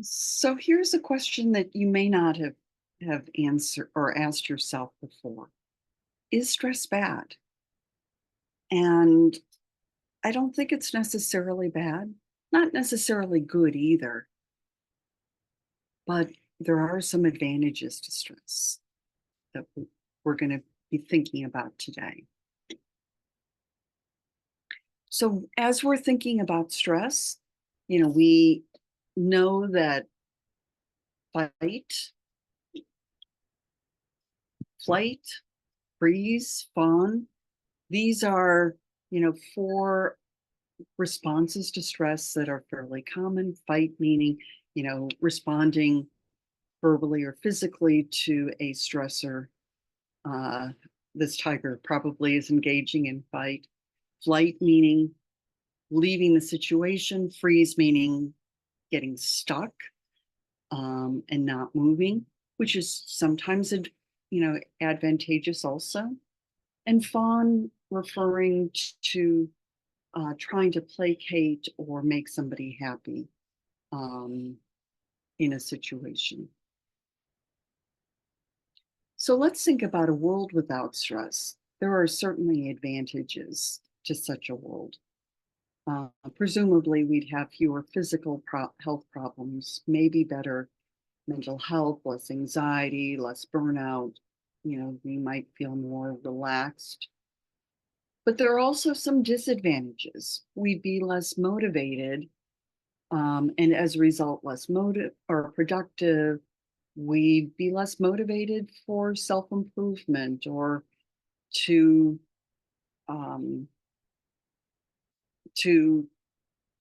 So here's a question that you may not have answered or asked yourself before. Is stress bad? And I don't think it's necessarily bad, not necessarily good either, but there are some advantages to stress that we're going to be thinking about today. So as we're thinking about stress, we know that fight, flight, freeze, fawn, these are, four responses to stress that are fairly common. Fight meaning, responding verbally or physically to a stressor. Uh, this tiger probably is engaging in fight. Flight meaning leaving the situation. Freeze meaning getting stuck and not moving, which is sometimes, advantageous also. And fawn referring to trying to placate or make somebody happy um, in a situation. So let's think about a world without stress. There are certainly advantages to such a world. Presumably, we'd have fewer physical health problems, maybe better mental health, less anxiety, less burnout. We might feel more relaxed. But there are also some disadvantages. We'd be less motivated, and as a result, less motive or productive. We'd be less motivated for self-improvement or to um, to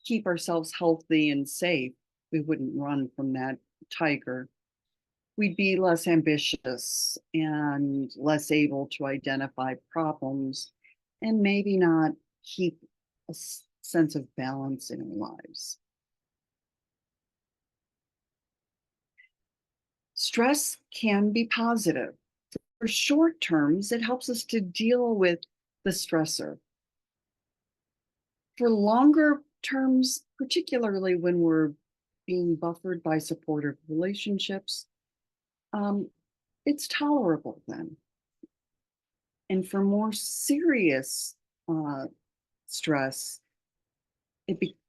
keep ourselves healthy and safe. We wouldn't run from that tiger. We'd be less ambitious and less able to identify problems and maybe not keep a sense of balance in our lives. Stress can be positive. For short terms, it helps us to deal with the stressor. For longer terms, particularly when we're being buffered by supportive relationships, um, it's tolerable then. And for more serious uh, stress,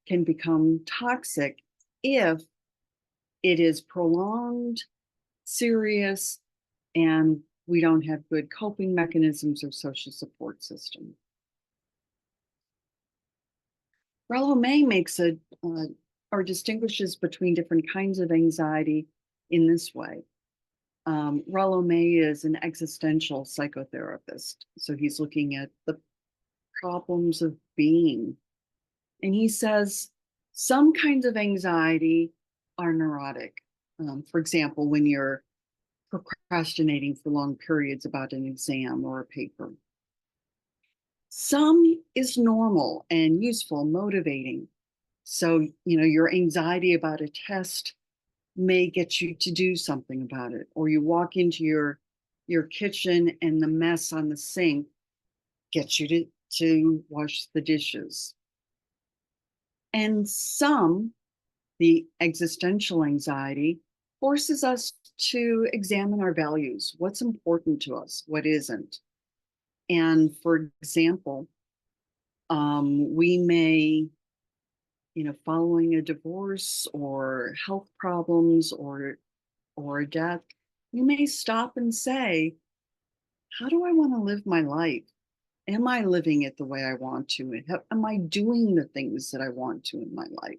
can become toxic if it is prolonged, serious, and we don't have good coping mechanisms or social support system. Rollo May makes or distinguishes between different kinds of anxiety in this way. Rollo May is an existential psychotherapist, so he's looking at the problems of being. And he says some kinds of anxiety are neurotic. For example, when you're procrastinating for long periods about an exam or a paper. Some is normal and useful, motivating. So, your anxiety about a test may get you to do something about it. Or you walk into your kitchen and the mess on the sink gets you to wash the dishes. And some, the existential anxiety, forces us to examine our values. What's important to us? What isn't? And for example, we may, following a divorce or health problems or a death, we may stop and say, how do I want to live my life? Am I living it the way I want to? Am I doing the things that I want to in my life?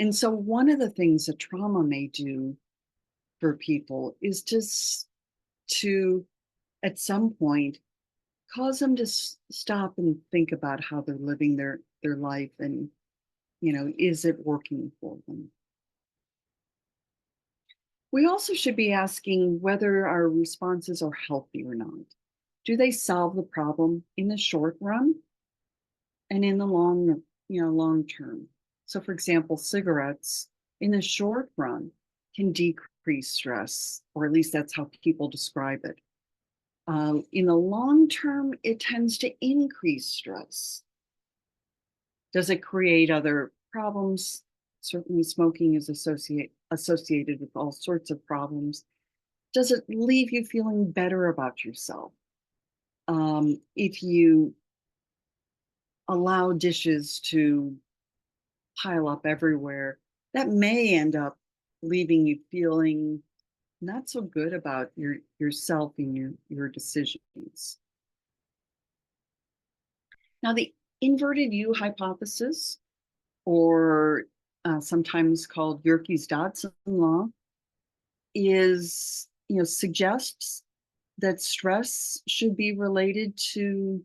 And so one of the things that trauma may do for people is to at some point cause them to stop and think about how they're living their life and is it working for them. We also should be asking whether our responses are healthy or not. Do they solve the problem in the short run and in the long term? So for example, cigarettes in the short run can decrease stress, or at least that's how people describe it. In the long term, it tends to increase stress. Does it create other problems? Certainly smoking is associated with all sorts of problems. Does it leave you feeling better about yourself? If you allow dishes to pile up everywhere, that may end up leaving you feeling not so good about yourself and your decisions. Now, the inverted U hypothesis, or sometimes called Yerkes Dodson law, is suggests that stress should be related to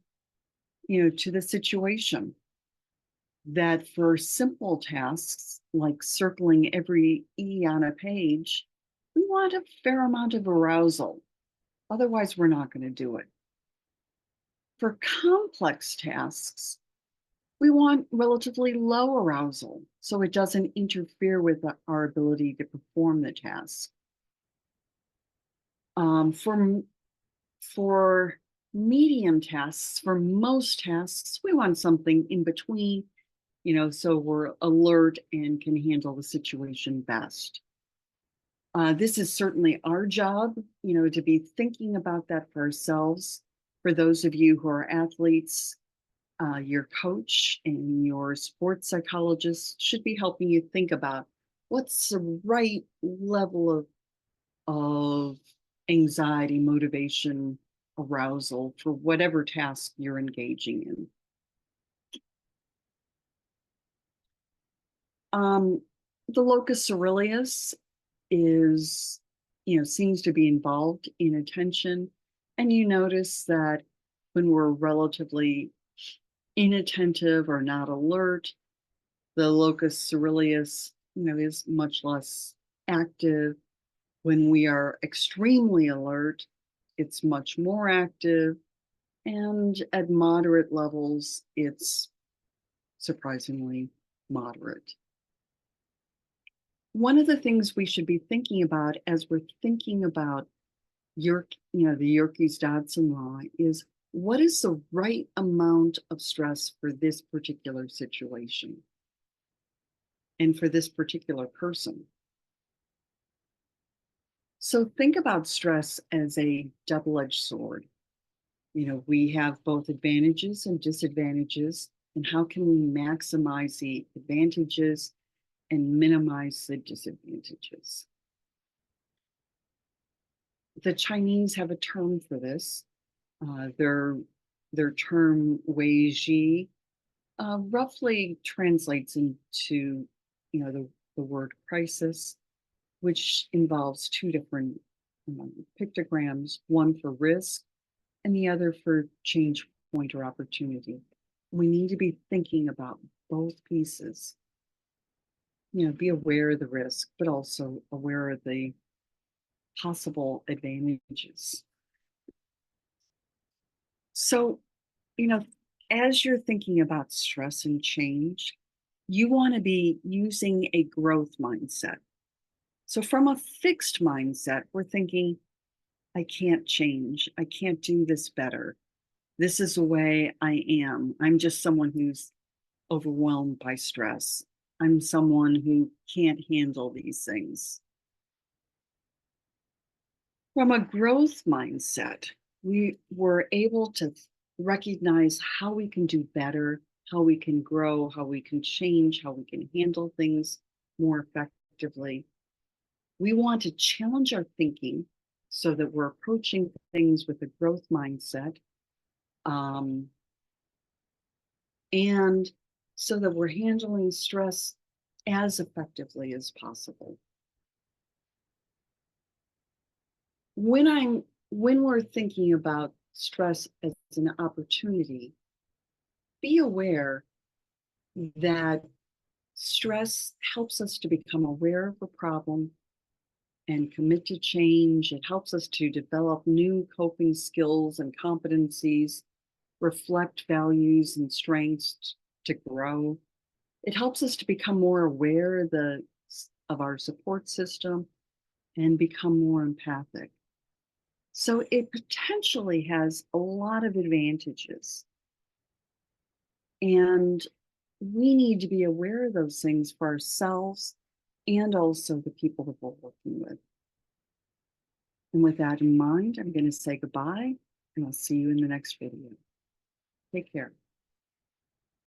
to the situation. That for simple tasks like circling every E on a page, we want a fair amount of arousal. Otherwise, we're not going to do it. For complex tasks, we want relatively low arousal so it doesn't interfere with our ability to perform the task. For medium tasks, for most tasks, we want something in between, so we're alert and can handle the situation best. This is certainly our job, to be thinking about that for ourselves. For those of you who are athletes, your coach and your sports psychologist should be helping you think about what's the right level of anxiety, motivation, arousal for whatever task you're engaging in. The locus coeruleus is, seems to be involved in attention. And you notice that when we're relatively inattentive or not alert, the locus coeruleus, is much less active. When we are extremely alert, it's much more active. And at moderate levels, it's surprisingly moderate. One of the things we should be thinking about as we're thinking about the Yerkes Dodson law is, what is the right amount of stress for this particular situation and for this particular person? So think about stress as a double-edged sword. We have both advantages and disadvantages, and how can we maximize the advantages and minimize the disadvantages? The Chinese have a term for this. Their term Wei Ji roughly translates into the word crisis, which involves two different pictograms, one for risk and the other for change point or opportunity. We need to be thinking about both pieces. Be aware of the risk, but also aware of the possible advantages. So, as you're thinking about stress and change, you want to be using a growth mindset. So, from a fixed mindset, we're thinking, I can't change. I can't do this better. This is the way I am. I'm just someone who's overwhelmed by stress. I'm someone who can't handle these things. From a growth mindset, we were able to recognize how we can do better, how we can grow, how we can change, how we can handle things more effectively. We want to challenge our thinking so that we're approaching things with a growth mindset, and so that we're handling stress as effectively as possible. When we're thinking about stress as an opportunity, be aware that stress helps us to become aware of a problem and commit to change. It helps us to develop new coping skills and competencies, reflect values and strengths to grow. It helps us to become more aware of our support system and become more empathic. So it potentially has a lot of advantages. And we need to be aware of those things for ourselves and also the people that we're working with. And with that in mind, I'm going to say goodbye and I'll see you in the next video. Take care.